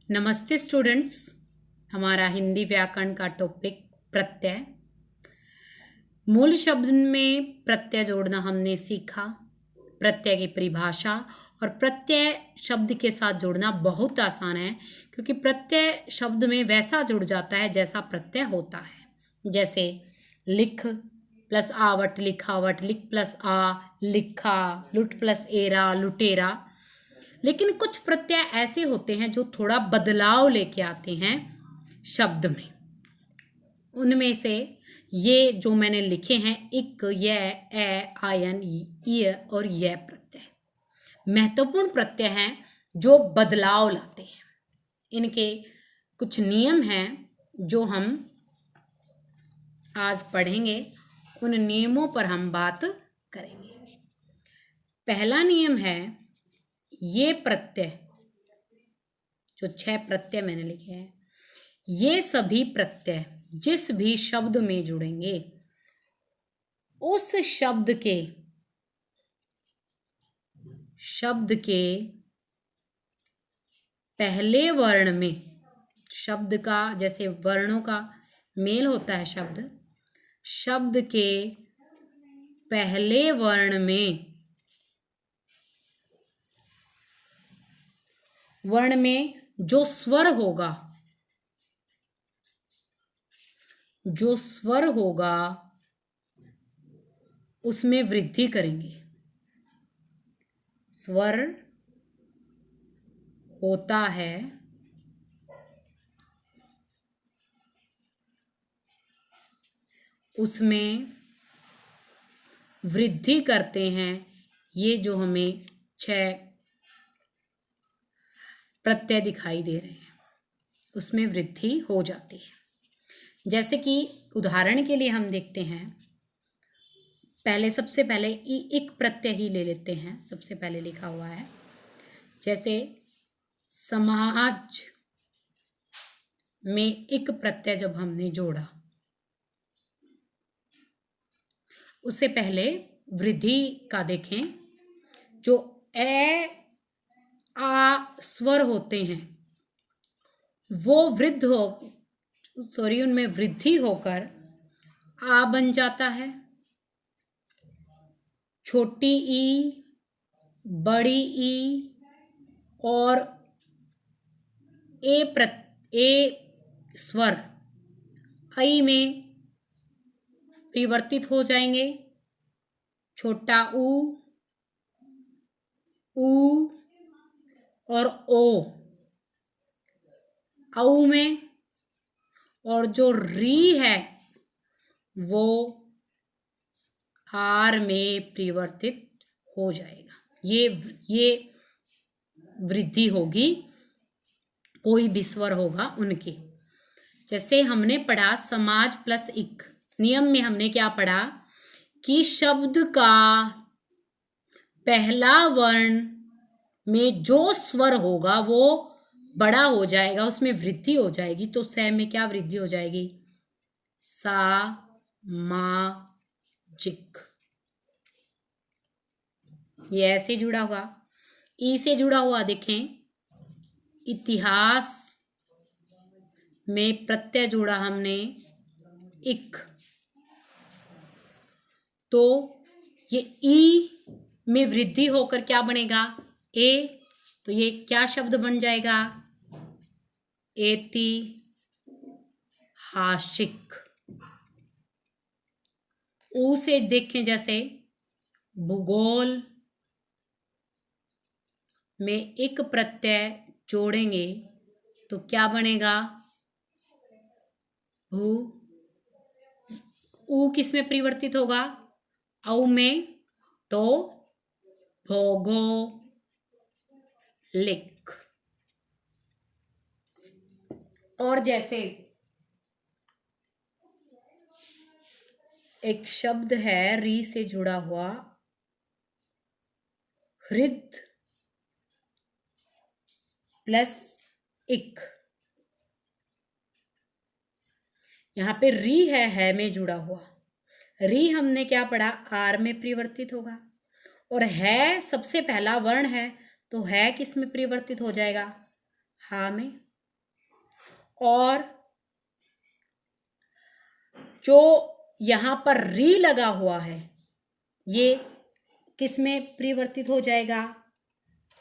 नमस्ते स्टूडेंट्स। हमारा हिंदी व्याकरण का टॉपिक प्रत्यय। मूल शब्द में प्रत्यय जोड़ना हमने सीखा। प्रत्यय की परिभाषा और प्रत्यय शब्द के साथ जोड़ना बहुत आसान है, क्योंकि प्रत्यय शब्द में वैसा जुड़ जाता है जैसा प्रत्यय होता है। जैसे लिख प्लस आवट लिखावट, लिख प्लस आ लिखा, लुट प्लस एरा लुटेरा। लेकिन कुछ प्रत्यय ऐसे होते हैं जो थोड़ा बदलाव लेके आते हैं शब्द में। उनमें से ये जो मैंने लिखे हैं, इक, य, ए, आयन, य और य प्रत्यय महत्वपूर्ण प्रत्यय हैं जो बदलाव लाते हैं। इनके कुछ नियम हैं जो हम आज पढ़ेंगे। उन नियमों पर हम बात करेंगे। पहला नियम है, ये प्रत्यय जो 6 प्रत्यय मैंने लिखे हैं, ये सभी प्रत्यय जिस भी शब्द में जुड़ेंगे उस शब्द के पहले वर्ण में, शब्द का जैसे वर्णों का मेल होता है, शब्द के पहले वर्ण में जो स्वर होगा उसमें वृद्धि करेंगे। स्वर होता है उसमें वृद्धि करते हैं। ये जो हमें 6 प्रत्यय दिखाई दे रहे हैं उसमें वृद्धि हो जाती है। जैसे कि उदाहरण के लिए हम देखते हैं, सबसे पहले इक प्रत्यय ही ले लेते हैं। सबसे पहले लिखा हुआ है, जैसे समाज में इक प्रत्यय जब हमने जोड़ा, उससे पहले वृद्धि का देखें। जो ए आ स्वर होते हैं वो उनमें वृद्धि होकर आ बन जाता है। छोटी ई, बड़ी ई और ए स्वर आई में परिवर्तित हो जाएंगे। छोटा ऊ और ओ औ में, और जो री है वो आर में परिवर्तित हो जाएगा। ये वृद्धि होगी, कोई भी स्वर होगा उनकी। जैसे हमने पढ़ा समाज प्लस इक नियम में, हमने क्या पढ़ा कि शब्द का पहला वर्ण में जो स्वर होगा वो बड़ा हो जाएगा, उसमें वृद्धि हो जाएगी। तो स में क्या वृद्धि हो जाएगी? सा मा जिक। ये ऐसे जुड़ा हुआ। ई से जुड़ा हुआ देखें, इतिहास में प्रत्यय जोड़ा हमने इक, तो ये ई में वृद्धि होकर क्या बनेगा? ए। तो ये क्या शब्द बन जाएगा? ऐतिहासिक। ऊ से देखें, जैसे भूगोल में एक प्रत्यय जोड़ेंगे तो क्या बनेगा? भू। ऊ किस में परिवर्तित होगा? औ में, तो भौगोलिक। और जैसे एक शब्द है री से जुड़ा हुआ, हृद प्लस इक। यहां पे री है में जुड़ा हुआ। री हमने क्या पढ़ा? आर में परिवर्तित होगा। और है सबसे पहला वर्ण है, तो है किस में परिवर्तित हो जाएगा? हा में। और जो यहाँ पर री लगा हुआ है ये किस में परिवर्तित हो जाएगा?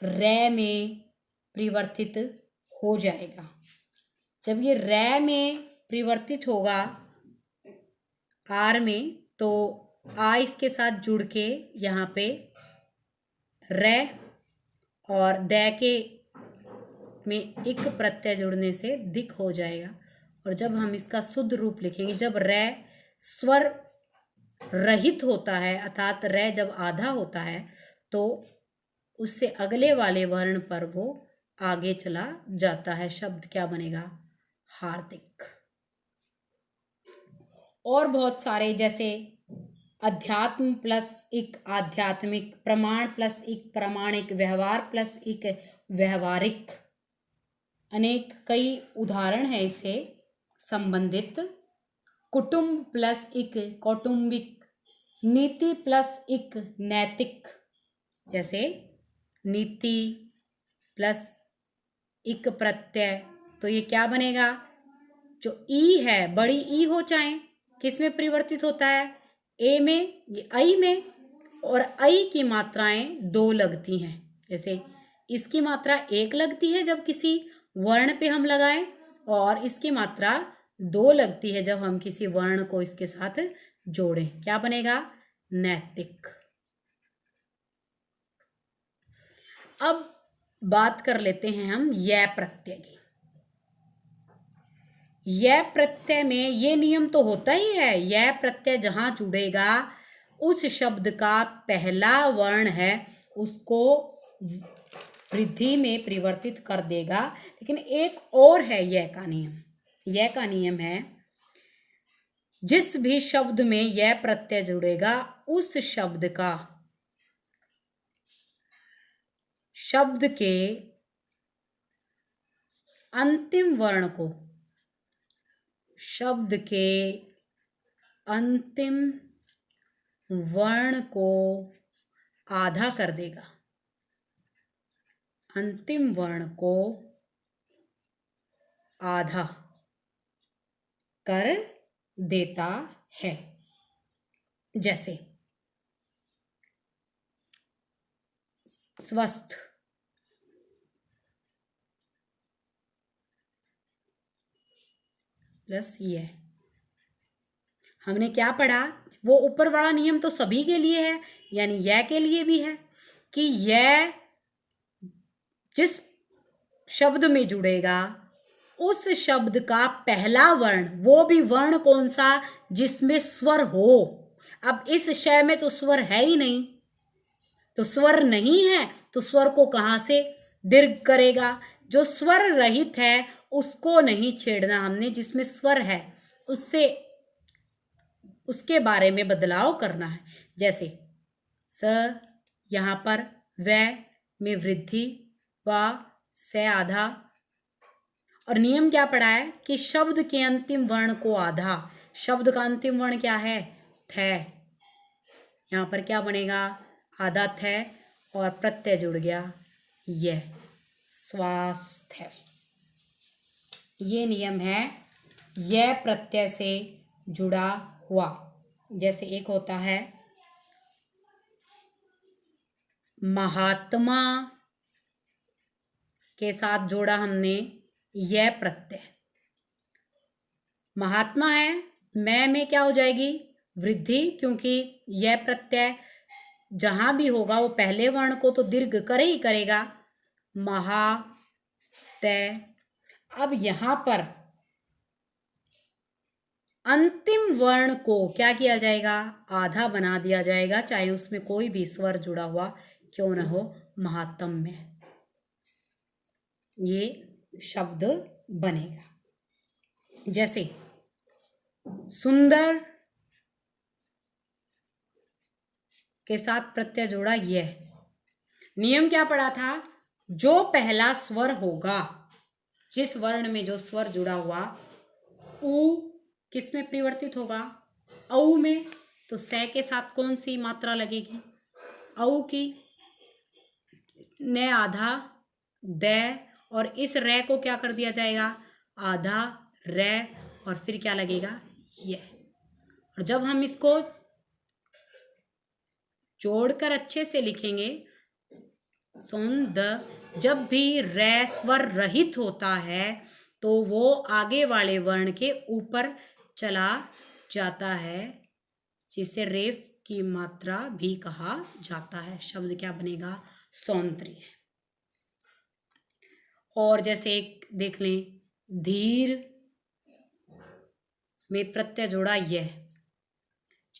रै में परिवर्तित हो जाएगा। जब ये रै में परिवर्तित होगा आर में, तो आ इसके साथ जुड़ के यहाँ पे रै और दै के में इक प्रत्यय जुड़ने से दिक हो जाएगा। और जब हम इसका शुद्ध रूप लिखेंगे, जब रै स्वर रहित होता है अर्थात रै जब आधा होता है तो उससे अगले वाले वर्ण पर वो आगे चला जाता है। शब्द क्या बनेगा? हार्दिक। और बहुत सारे जैसे अध्यात्म प्लस एक आध्यात्मिक, प्रमाण प्लस एक प्रामाणिक, व्यवहार प्लस एक व्यवहारिक, अनेक कई उदाहरण है इससे संबंधित। कुटुंब प्लस एक कौटुंबिक, नीति प्लस एक नैतिक, जैसे नीति प्लस एक प्रत्यय, तो ये क्या बनेगा? जो ई है, बड़ी ई हो चाहे किस में परिवर्तित होता है? ए में, ये आई में। और आई की मात्राएं दो लगती हैं। जैसे इसकी मात्रा एक लगती है जब किसी वर्ण पे हम लगाएं, और इसकी मात्रा दो लगती है जब हम किसी वर्ण को इसके साथ जोड़ें। क्या बनेगा? नैतिक। अब बात कर लेते हैं हम य प्रत्यय की। य प्रत्यय में ये नियम तो होता ही है, य प्रत्यय जहां जुड़ेगा उस शब्द का पहला वर्ण है उसको वृद्धि में परिवर्तित कर देगा। लेकिन एक और है य का नियम। य का नियम है जिस भी शब्द में य प्रत्यय जुड़ेगा उस शब्द का शब्द के अंतिम वर्ण को, शब्द के अंतिम वर्ण को आधा कर देगा। अंतिम वर्ण को आधा कर देता है। जैसे स्वस्थ, प्लस ये हमने क्या पढ़ा? वो ऊपर वाला नियम तो सभी के लिए है, यानी यह के लिए भी है कि यह जिस शब्द में जुड़ेगा उस शब्द का पहला वर्ण, वो भी वर्ण कौन सा? जिसमें स्वर हो। अब इस शय में तो स्वर है ही नहीं, तो स्वर नहीं है तो स्वर को कहाँ से दीर्घ करेगा? जो स्वर रहित है उसको नहीं छेड़ना हमने, जिसमें स्वर है उससे उसके बारे में बदलाव करना है। जैसे स यहाँ पर व में वृद्धि, व से आधा। और नियम क्या पढ़ा है कि शब्द के अंतिम वर्ण को आधा। शब्द का अंतिम वर्ण क्या है? थ। यहाँ पर क्या बनेगा? आधा थ और प्रत्यय जुड़ गया यह, स्वास्थ्य। ये नियम है यह प्रत्यय से जुड़ा हुआ। जैसे एक होता है महात्मा के साथ जोड़ा हमने यह प्रत्यय। महात्मा है, मैं में क्या हो जाएगी? वृद्धि, क्योंकि यह प्रत्यय जहां भी होगा वो पहले वर्ण को तो दीर्घ करे ही करेगा। महा तय। अब यहां पर अंतिम वर्ण को क्या किया जाएगा? आधा बना दिया जाएगा, चाहे उसमें कोई भी स्वर जुड़ा हुआ क्यों न हो। महात्म में ये शब्द बनेगा। जैसे सुंदर के साथ प्रत्यय जोड़ा यह। नियम क्या पढ़ा था? जो पहला स्वर होगा, जिस वर्ण में जो स्वर जुड़ा हुआ, उ किस में परिवर्तित होगा? औ में। तो से के साथ कौन सी मात्रा लगेगी? औ की। न आधा द, और इस रै को क्या कर दिया जाएगा? आधा रे और फिर क्या लगेगा ये। और जब हम इसको जोड़कर अच्छे से लिखेंगे सौंद, जब भी रे स्वर रहित होता है तो वो आगे वाले वर्ण के ऊपर चला जाता है, जिसे रेफ की मात्रा भी कहा जाता है। शब्द क्या बनेगा सौंदर्य। और जैसे एक देख लें, धीर में प्रत्यय जोड़ा यह,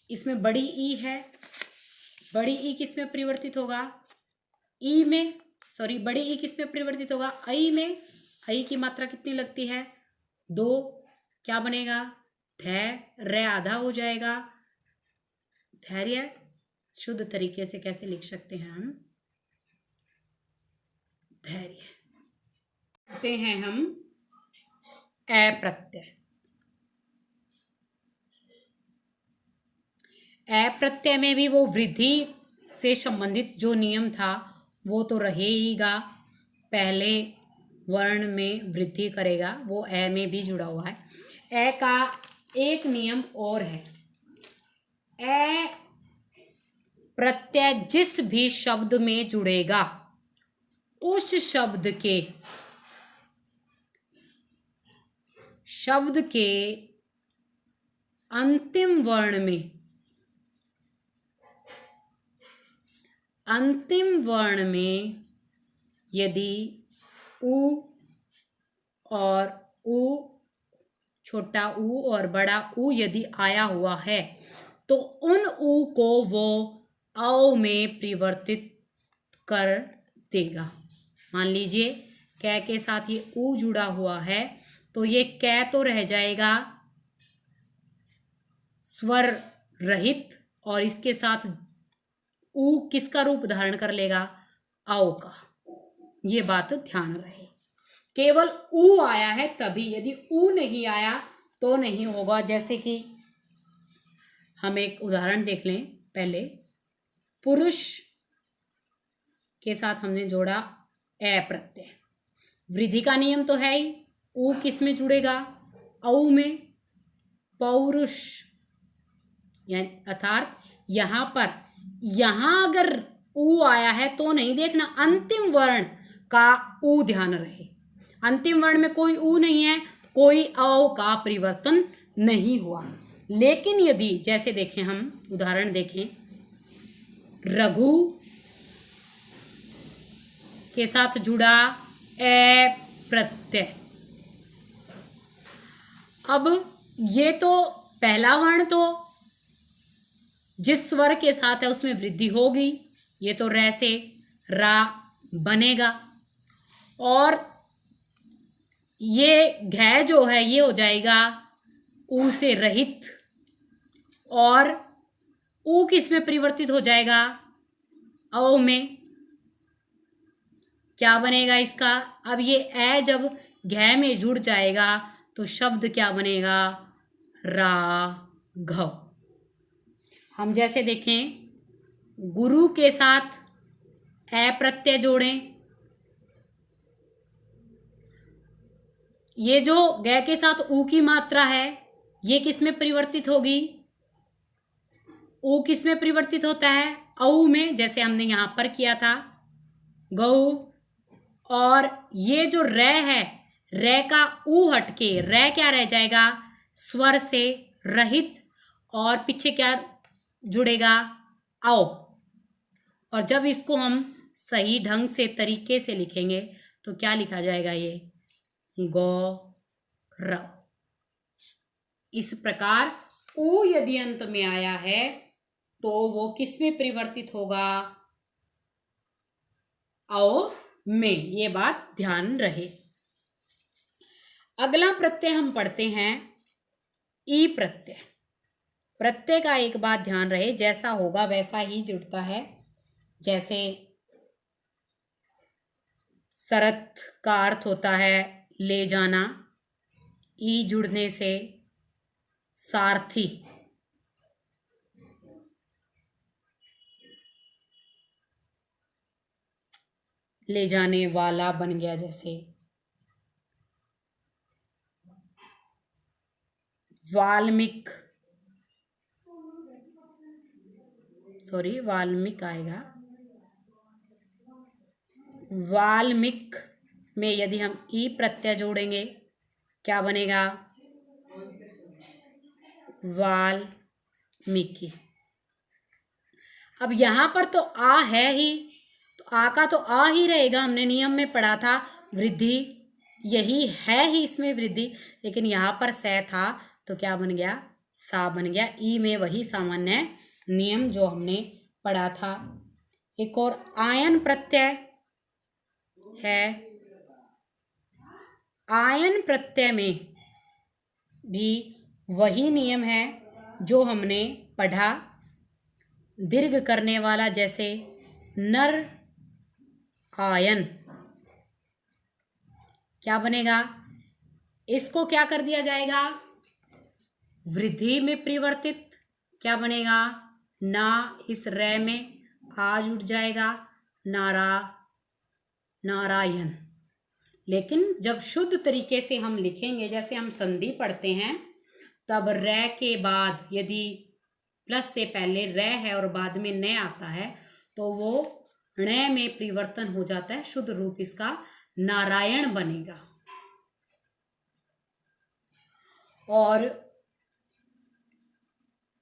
इसमें बड़ी ई है, बड़ी ई किस में परिवर्तित होगा ई में, सॉरी बड़ी ई किस में परिवर्तित होगा आई में। आई की मात्रा कितनी लगती है 2, क्या बनेगा रे आधा हो जाएगा। धैर्य शुद्ध तरीके से कैसे लिख सकते हैं हम, धैर्य कहते हैं हम ए प्रत्यय। ए प्रत्यय में भी वो वृद्धि से संबंधित जो नियम था वो तो रहेगा, पहले वर्ण में वृद्धि करेगा, वो ए में भी जुड़ा हुआ है। ए का एक नियम और है, ए प्रत्यय जिस भी शब्द में जुड़ेगा उस शब्द के अंतिम वर्ण में यदि उ और उ, छोटा उ और बड़ा उ यदि आया हुआ है तो उन उ को वो औ में परिवर्तित कर देगा। मान लीजिए कै के साथ ये उ जुड़ा हुआ है तो ये कै तो रह जाएगा स्वर रहित, और इसके साथ उ किसका रूप धारण कर लेगा औ का। ये बात ध्यान रहे, केवल उ आया है तभी, यदि उ नहीं आया तो नहीं होगा। जैसे कि हम एक उदाहरण देख लें, पहले पुरुष के साथ हमने जोड़ा ए प्रत्यय, वृद्धि का नियम तो है ही, उ किस में जुड़ेगा औ में, पौरुष, यानी अर्थात यहां अगर उ आया है तो नहीं देखना, अंतिम वर्ण का उ ध्यान रहे। अंतिम वर्ण में कोई उ नहीं है, कोई औ का परिवर्तन नहीं हुआ। लेकिन यदि जैसे देखें, हम उदाहरण देखें, रघु के साथ जुड़ा ए प्रत्यय, अब ये तो पहला वर्ण तो जिस स्वर के साथ है उसमें वृद्धि होगी, ये तो रे से रा बनेगा, और ये घै जो है ये हो जाएगा उ से रहित, और उ किस में परिवर्तित हो जाएगा औ में। क्या बनेगा इसका, अब ये ए जब घै में जुड़ जाएगा तो शब्द क्या बनेगा राघव। हम जैसे देखें, गुरु के साथ ए प्रत्यय जोड़ें, ये जो गै के साथ उ की मात्रा है ये किस में परिवर्तित होगी, उ किस में परिवर्तित होता है औ में, जैसे हमने यहां पर किया था गौ। और ये जो रे है, रे का उ हटके रे क्या रह जाएगा स्वर से रहित, और पीछे क्या जुड़ेगा औ। और जब इसको हम सही ढंग से तरीके से लिखेंगे तो क्या लिखा जाएगा, ये गौरव। इस प्रकार उ यदि अंत में आया है तो वो किस में परिवर्तित होगा औ में, ये बात ध्यान रहे। अगला प्रत्यय हम पढ़ते हैं ई प्रत्यय। प्रत्यय का एक बात ध्यान रहे, जैसा होगा वैसा ही जुड़ता है। जैसे सरथ का अर्थ होता है ले जाना, ई जुड़ने से सारथी, ले जाने वाला बन गया। जैसे वाल्मीक, सॉरी वाल्मीक आएगा। वाल्मीक में यदि हम ई प्रत्यय जोड़ेंगे क्या बनेगा? वाल्मीकि। अब यहां पर तो आ है ही, तो आ का तो आ ही रहेगा। हमने नियम में पढ़ा था वृद्धि, यही है ही इसमें वृद्धि, लेकिन यहां पर से था तो क्या बन गया? सा बन गया। ई में वही सामान्य नियम जो हमने पढ़ा था। एक और आयन प्रत्यय है। आयन प्रत्यय में भी वही नियम है जो हमने पढ़ा। दीर्घ करने वाला, जैसे नर आयन, क्या बनेगा? इसको क्या कर दिया जाएगा? वृद्धि में परिवर्तित। क्या बनेगा? ना, इस रे में आ जुड़ जाएगा, नारायण। लेकिन जब शुद्ध तरीके से हम लिखेंगे, जैसे हम संधि पढ़ते हैं, तब रे के बाद यदि प्लस से पहले रे है और बाद में न आता है तो वो ण में परिवर्तन हो जाता है। शुद्ध रूप इसका नारायण बनेगा। और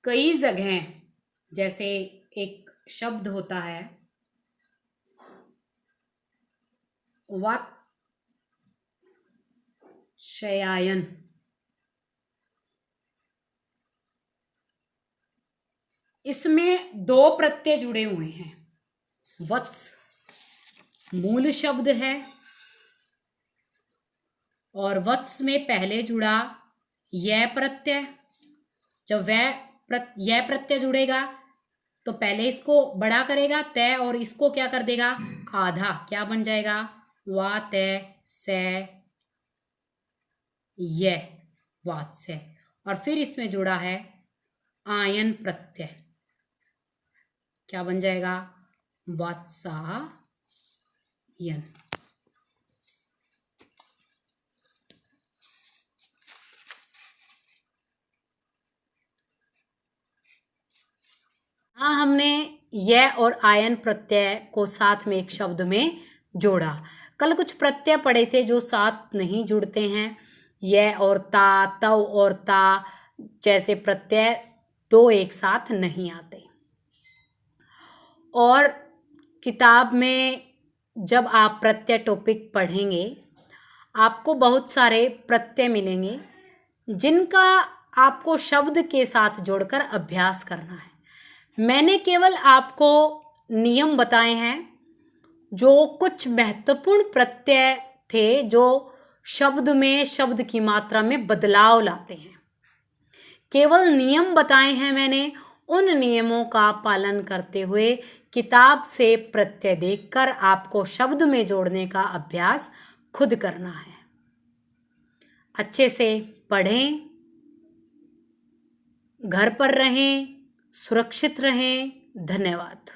कई जगह जैसे एक शब्द होता है वात्स्यायन, इसमें दो प्रत्यय जुड़े हुए हैं। वत्स मूल शब्द है और वत्स में पहले जुड़ा यह प्रत्यय। जब यह प्रत्यय जुड़ेगा तो पहले इसको बड़ा करेगा तय, और इसको क्या कर देगा? आधा। क्या बन जाएगा? वा तय से यह, वात्स्य। और फिर इसमें जुड़ा है आयन प्रत्यय, क्या बन जाएगा? वात्सायन। हाँ, हमने यह और आयन प्रत्यय को साथ में एक शब्द में जोड़ा। कल कुछ प्रत्यय पढ़े थे जो साथ नहीं जुड़ते हैं। यह और ता, तव और ता जैसे प्रत्यय दो एक साथ नहीं आते। और किताब में जब आप प्रत्यय टॉपिक पढ़ेंगे, आपको बहुत सारे प्रत्यय मिलेंगे जिनका आपको शब्द के साथ जोड़कर अभ्यास करना है। मैंने केवल आपको नियम बताए हैं जो कुछ महत्वपूर्ण प्रत्यय थे जो शब्द में, शब्द की मात्रा में बदलाव लाते हैं। केवल नियम बताए हैं मैंने। उन नियमों का पालन करते हुए किताब से प्रत्यय देखकर आपको शब्द में जोड़ने का अभ्यास खुद करना है। अच्छे से पढ़ें, घर पर रहें, सुरक्षित रहें। धन्यवाद।